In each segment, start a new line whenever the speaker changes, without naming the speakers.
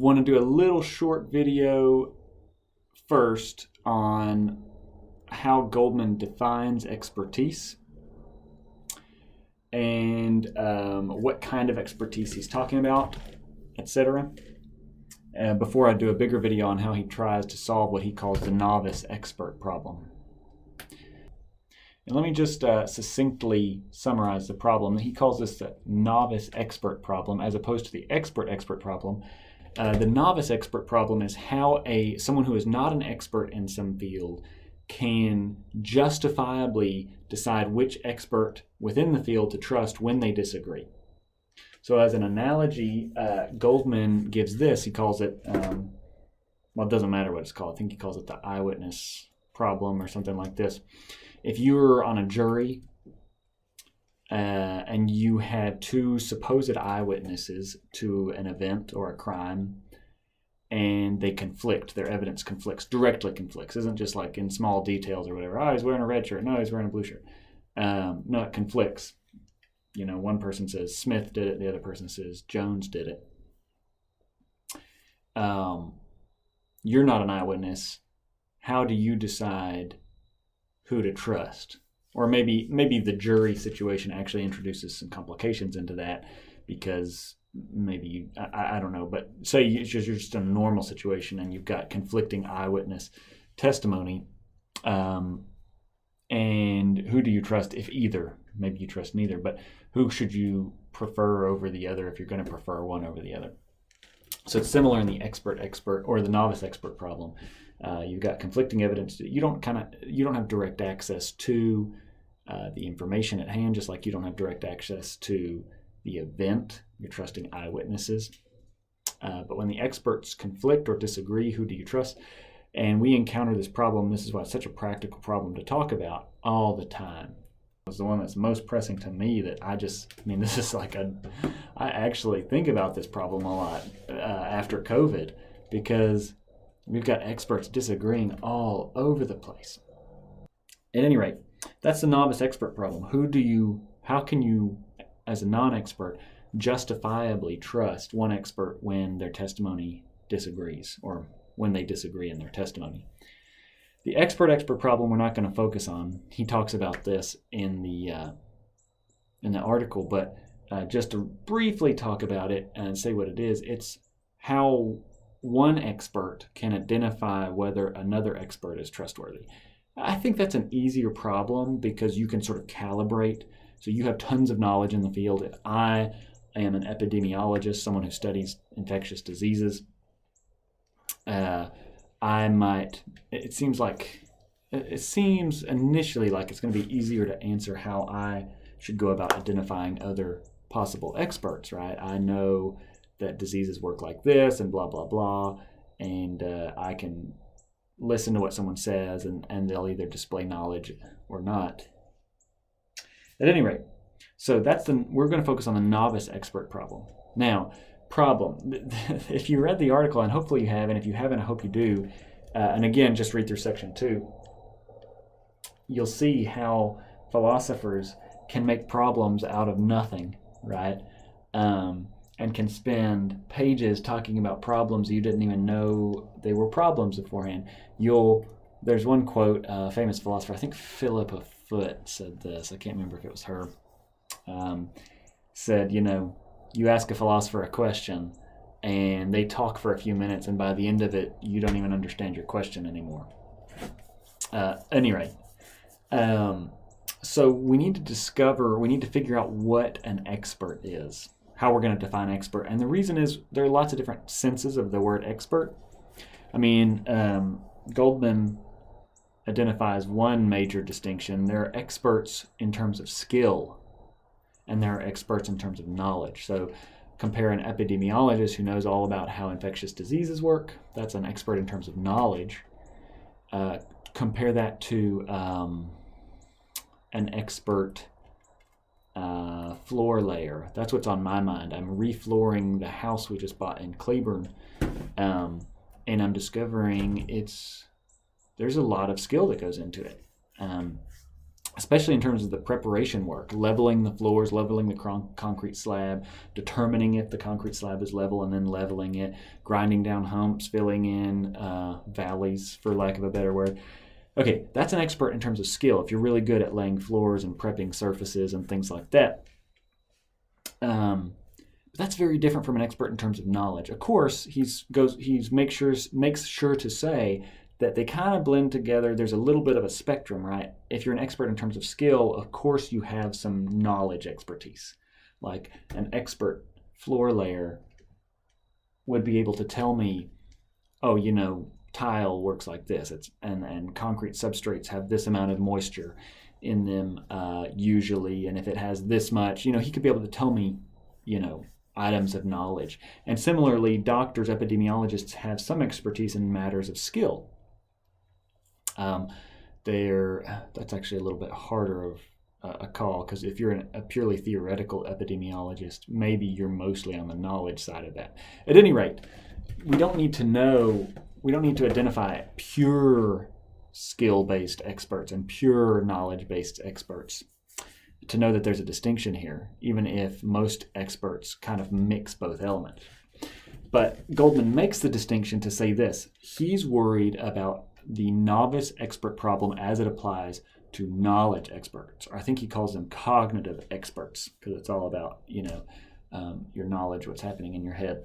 want to do a little short video first on how Goldman defines expertise and what kind of expertise he's talking about, etc. Before I do a bigger video on how he tries to solve what he calls the novice expert problem. And let me just succinctly summarize the problem. He calls this the novice expert problem as opposed to the expert problem. The novice expert problem is how someone who is not an expert in some field can justifiably decide which expert within the field to trust when they disagree. So as an analogy, Goldman gives this. He calls it, well, it doesn't matter what it's called. I think he calls it the eyewitness problem or something like this. If you're on a jury and you have two supposed eyewitnesses to an event or a crime, and they conflict, their evidence directly conflicts. It isn't just like in small details or whatever. Oh, he's wearing a red shirt. No, he's wearing a blue shirt. No, it conflicts. You know, one person says Smith did it, the other person says Jones did it. You're not an eyewitness. How do you decide who to trust? Or maybe the jury situation actually introduces some complications into that, because maybe I don't know, but say you're just in a normal situation and you've got conflicting eyewitness testimony, and who do you trust if either? Maybe you trust neither, but who should you prefer over the other if you're going to prefer one over the other? So it's similar in the expert or the novice expert problem. You've got conflicting evidence. You don't have direct access to the information at hand, just like you don't have direct access to the event. You're trusting eyewitnesses. But when the experts conflict or disagree, who do you trust? And we encounter this problem. This is why it's such a practical problem to talk about all the time. It's the one that's most pressing to me that this is like I actually think about this problem a lot after COVID, because we've got experts disagreeing all over the place. At any rate, that's the novice expert problem. How can you, as a non-expert, justifiably trust one expert when their testimony disagrees, or when they disagree in their testimony? The expert problem we're not going to focus on. He talks about this in the article, but just to briefly talk about it and say what it is, it's how one expert can identify whether another expert is trustworthy. I think that's an easier problem because you can sort of calibrate. So you have tons of knowledge in the field. If I am an epidemiologist, someone who studies infectious diseases, it seems initially like it's going to be easier to answer how I should go about identifying other possible experts, right? I know that diseases work like this and blah, blah, blah, and I can listen to what someone says and they'll either display knowledge or not. At any rate, so we're going to focus on the novice expert problem. Now, if you read the article, and hopefully you have, and if you haven't, I hope you do, and again, just read through section 2, you'll see how philosophers can make problems out of nothing, right? And can spend pages talking about problems you didn't even know they were problems beforehand. There's one quote, a famous philosopher, I think Philippa Foot said this, I can't remember if it was her, said, you ask a philosopher a question and they talk for a few minutes, and by the end of it, you don't even understand your question anymore. Anyway, so we need to figure out what an expert is, how we're going to define expert. And the reason is there are lots of different senses of the word expert. Goldman identifies one major distinction. There are experts in terms of skill, and there are experts in terms of knowledge. So compare an epidemiologist who knows all about how infectious diseases work. That's an expert in terms of knowledge. Compare that to an expert floor layer. That's what's on my mind. I'm reflooring the house we just bought in Cleburne, and I'm discovering there's a lot of skill that goes into it. especially in terms of the preparation work, leveling the floors, leveling the concrete slab, determining if the concrete slab is level and then leveling it, grinding down humps, filling in valleys, for lack of a better word. Okay, that's an expert in terms of skill. If you're really good at laying floors and prepping surfaces and things like that. But that's very different from an expert in terms of knowledge. Of course, he makes sure to say that they kind of blend together. There's a little bit of a spectrum, right? If you're an expert in terms of skill, of course you have some knowledge expertise. Like an expert floor layer would be able to tell me, oh, tile works like this. And concrete substrates have this amount of moisture in them usually, and if it has this much, he could be able to tell me, items of knowledge. And similarly, doctors, epidemiologists have some expertise in matters of skill. That's actually a little bit harder of a call, because if you're a purely theoretical epidemiologist, maybe you're mostly on the knowledge side of that. At any rate, we don't need to identify pure skill-based experts and pure knowledge-based experts to know that there's a distinction here, even if most experts kind of mix both elements. But Goldman makes the distinction to say this: he's worried about the novice expert problem as it applies to knowledge experts. Or I think he calls them cognitive experts, because it's all about, your knowledge, what's happening in your head.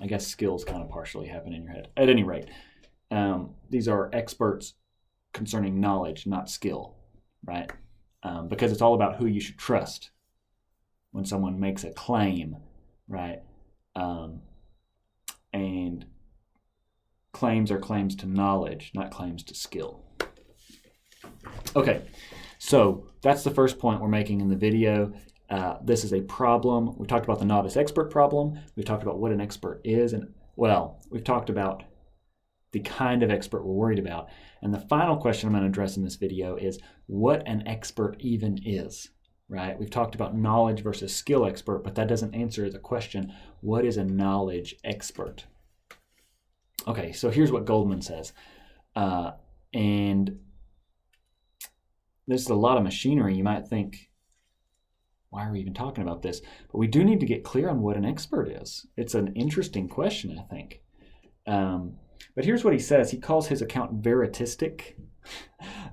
I guess skills kind of partially happen in your head. At any rate, these are experts concerning knowledge, not skill, right? Because it's all about who you should trust when someone makes a claim, right? And claims are claims to knowledge, not claims to skill. Okay, so that's the first point we're making in the video. This is a problem. We talked about the novice expert problem. We've talked about what an expert is, and we've talked about the kind of expert we're worried about. And the final question I'm going to address in this video is what an expert even is, right? We've talked about knowledge versus skill expert, but that doesn't answer the question, what is a knowledge expert? Okay, so here's what Goldman says. And this is a lot of machinery. You might think, why are we even talking about this? But we do need to get clear on what an expert is. It's an interesting question, I think. But here's what he says. He calls his account veritistic.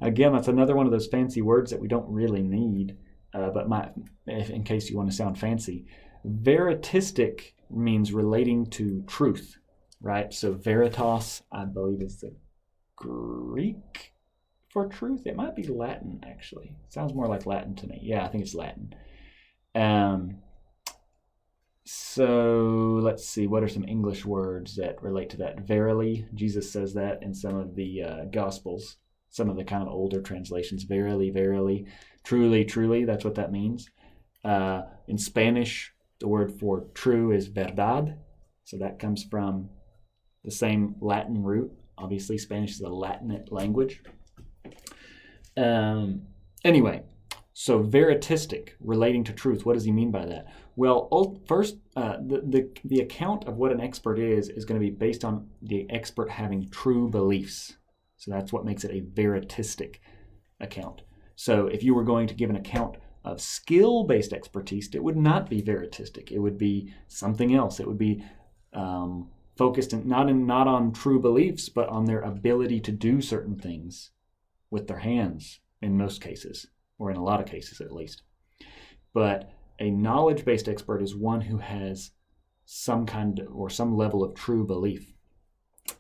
Again, that's another one of those fancy words that we don't really need, but in case you want to sound fancy. Veritistic means relating to truth, right? So veritas, I believe, is the Greek for truth. It might be Latin, actually. It sounds more like Latin to me. Yeah, I think it's Latin. So let's see, what are some English words that relate to that? Verily, Jesus says that in some of the Gospels, some of the kind of older translations. Verily, verily, truly, truly, that's what that means. In Spanish, the word for true is verdad. So that comes from the same Latin root. Obviously, Spanish is a Latinate language. Anyway, so veritistic, relating to truth. What does he mean by that? Well, first, the account of what an expert is going to be based on the expert having true beliefs. So that's what makes it a veritistic account. So if you were going to give an account of skill-based expertise, it would not be veritistic. It would be something else. It would be focused not on true beliefs, but on their ability to do certain things with their hands in most cases, or in a lot of cases at least. But a knowledge-based expert is one who has some kind or some level of true belief.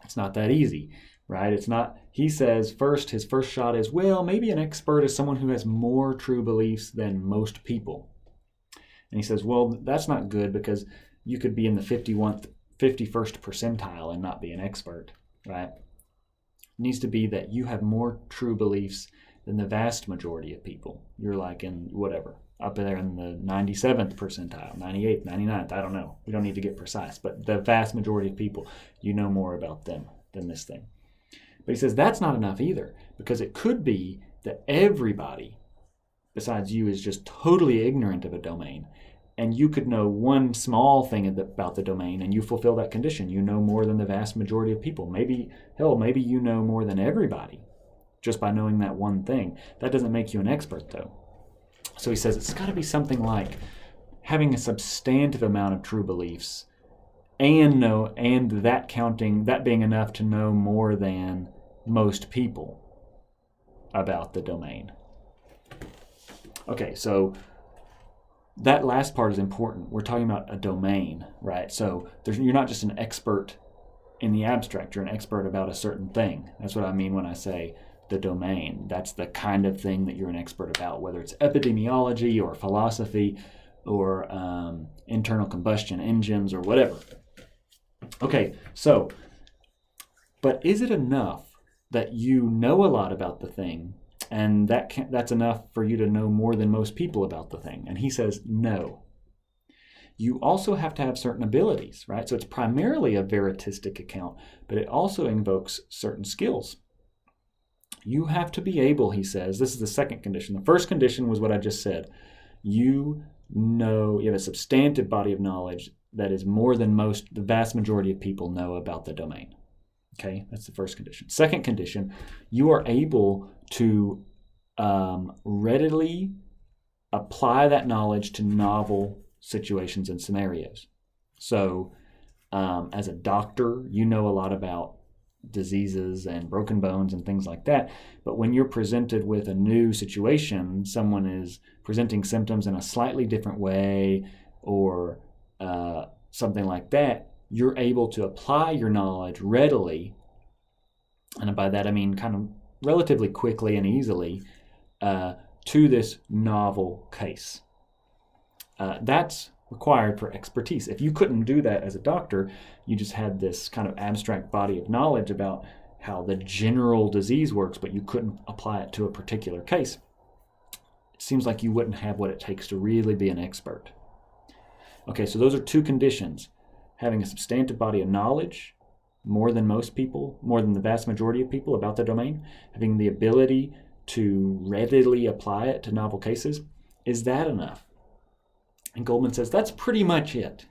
It's not that easy, right? It's not, he says his first shot is, well, maybe an expert is someone who has more true beliefs than most people. And he says, well, that's not good, because you could be in the 51st percentile and not be an expert, right? It needs to be that you have more true beliefs than the vast majority of people. You're like in whatever, up there in the 97th percentile, 98th, 99th, I don't know. We don't need to get precise, but the vast majority of people, you know more about them than this thing. But he says that's not enough either, because it could be that everybody besides you is just totally ignorant of a domain, and you could know one small thing about the domain, and you fulfill that condition. You know more than the vast majority of people. Maybe you know more than everybody. just by knowing that one thing. That doesn't make you an expert, though. So he says it's got to be something like having a substantive amount of true beliefs, and that being enough to know more than most people about the domain. Okay, so that last part is important. We're talking about a domain, right? So you're not just an expert in the abstract, you're an expert about a certain thing. That's what I mean when I say the domain. That's the kind of thing that you're an expert about, whether it's epidemiology or philosophy or internal combustion engines or whatever. Okay, so, but is it enough that you know a lot about the thing, and that's enough for you to know more than most people about the thing? And he says no. You also have to have certain abilities, right? So it's primarily a veritistic account, but it also invokes certain skills. You have to be able, he says, this is the second condition. The first condition was what I just said. You have a substantive body of knowledge that is more than the vast majority of people know about the domain. Okay, that's the first condition. Second condition, you are able to readily apply that knowledge to novel situations and scenarios. So as a doctor, you know a lot about diseases and broken bones and things like that. But when you're presented with a new situation, someone is presenting symptoms in a slightly different way or something like that, you're able to apply your knowledge readily, and by that I mean kind of relatively quickly and easily, to this novel case. That's required for expertise. If you couldn't do that as a doctor, you just had this kind of abstract body of knowledge about how the general disease works, but you couldn't apply it to a particular case, it seems like you wouldn't have what it takes to really be an expert. Okay, so those are two conditions. Having a substantive body of knowledge, more than most people, more than the vast majority of people about the domain, having the ability to readily apply it to novel cases. Is that enough? And Goldman says that's pretty much it.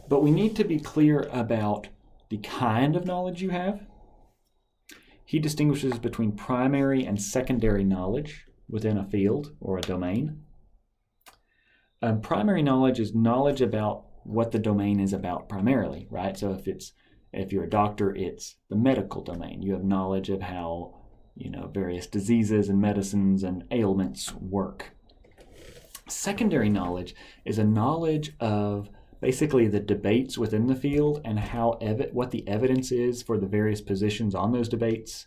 But we need to be clear about the kind of knowledge you have. He distinguishes between primary and secondary knowledge within a field or a domain. Primary knowledge is knowledge about what the domain is about primarily, right? So if you're a doctor, it's the medical domain. You have knowledge of how, various diseases and medicines and ailments work. Secondary knowledge is a knowledge of basically the debates within the field and what the evidence is for the various positions on those debates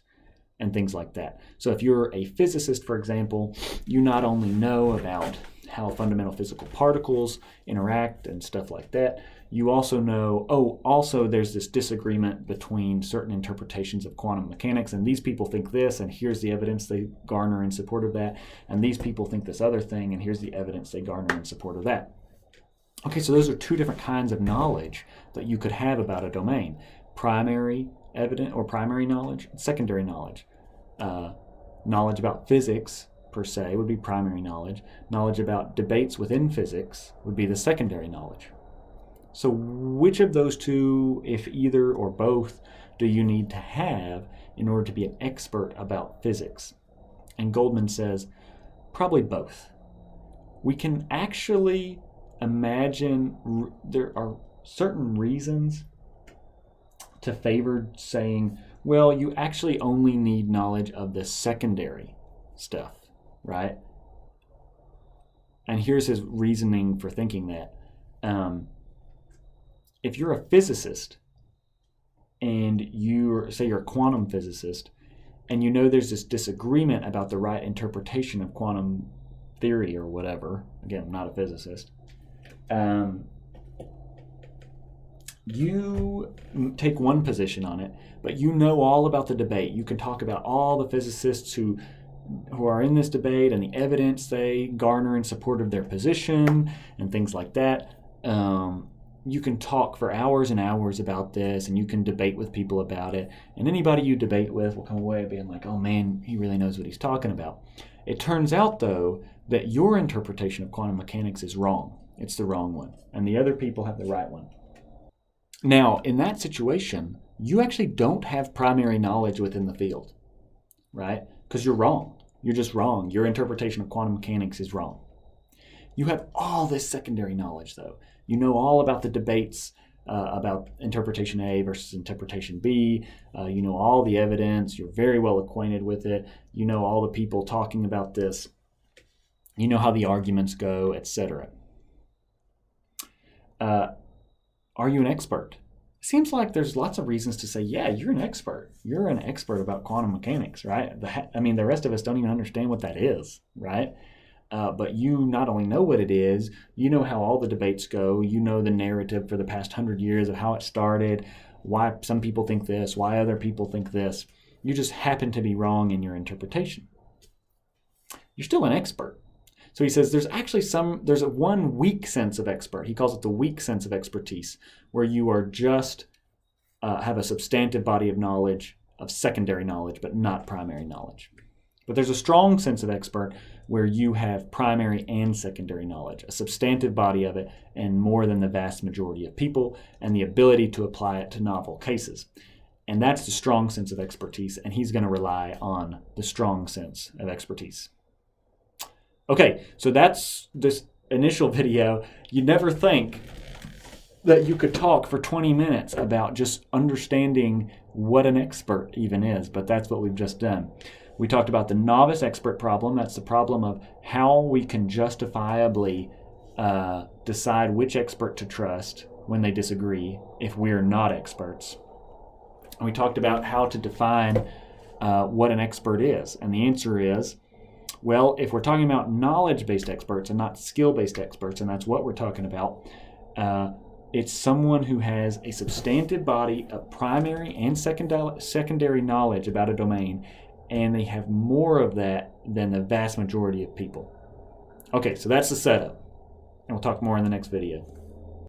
and things like that. So if you're a physicist, for example, you not only know about how fundamental physical particles interact and stuff like that, you also know, also there's this disagreement between certain interpretations of quantum mechanics, and these people think this, and here's the evidence they garner in support of that, and these people think this other thing, and here's the evidence they garner in support of that. Okay, so those are two different kinds of knowledge that you could have about a domain. Primary evidence or primary knowledge, secondary knowledge. Knowledge about physics per se would be primary knowledge. Knowledge about debates within physics would be the secondary knowledge. So which of those two, if either or both, do you need to have in order to be an expert about physics? And Goldman says, probably both. We can actually imagine there are certain reasons to favor saying, well, you actually only need knowledge of the secondary stuff, right? And here's his reasoning for thinking that. If you're a physicist and you're a quantum physicist, and you know there's this disagreement about the right interpretation of quantum theory or whatever, again, I'm not a physicist, you take one position on it, but you know all about the debate. You can talk about all the physicists who are in this debate and the evidence they garner in support of their position and things like that. You can talk for hours and hours about this, and you can debate with people about it. And anybody you debate with will come away being like, oh man, he really knows what he's talking about. It turns out, though, that your interpretation of quantum mechanics is wrong. It's the wrong one. And the other people have the right one. Now, in that situation, you actually don't have primary knowledge within the field, right? because you're wrong. You're just wrong. Your interpretation of quantum mechanics is wrong. You have all this secondary knowledge, though. You know all about the debates about interpretation A versus interpretation B. You know all the evidence. You're very well acquainted with it. You know all the people talking about this. You know how the arguments go, etc. Are you an expert? Seems like there's lots of reasons to say, yeah, you're an expert. You're an expert about quantum mechanics, right? The rest of us don't even understand what that is, right? But you not only know what it is, you know how all the debates go, you know the narrative for the past 100 years of how it started, why some people think this, why other people think this. You just happen to be wrong in your interpretation. You're still an expert. So he says there's one weak sense of expert. He calls it the weak sense of expertise, where you are just have a substantive body of knowledge, of secondary knowledge, but not primary knowledge. But there's a strong sense of expert where you have primary and secondary knowledge, a substantive body of it, and more than the vast majority of people, and the ability to apply it to novel cases. And that's the strong sense of expertise, and he's going to rely on the strong sense of expertise. Okay, so that's this initial video. You never think that you could talk for 20 minutes about just understanding what an expert even is, but that's what we've just done. We talked about the novice expert problem. That's the problem of how we can justifiably decide which expert to trust when they disagree if we're not experts. And we talked about how to define what an expert is, and the answer is, well, if we're talking about knowledge-based experts and not skill-based experts, and that's what we're talking about, it's someone who has a substantive body of primary and secondary knowledge about a domain, and they have more of that than the vast majority of people. Okay, so that's the setup, and we'll talk more in the next video.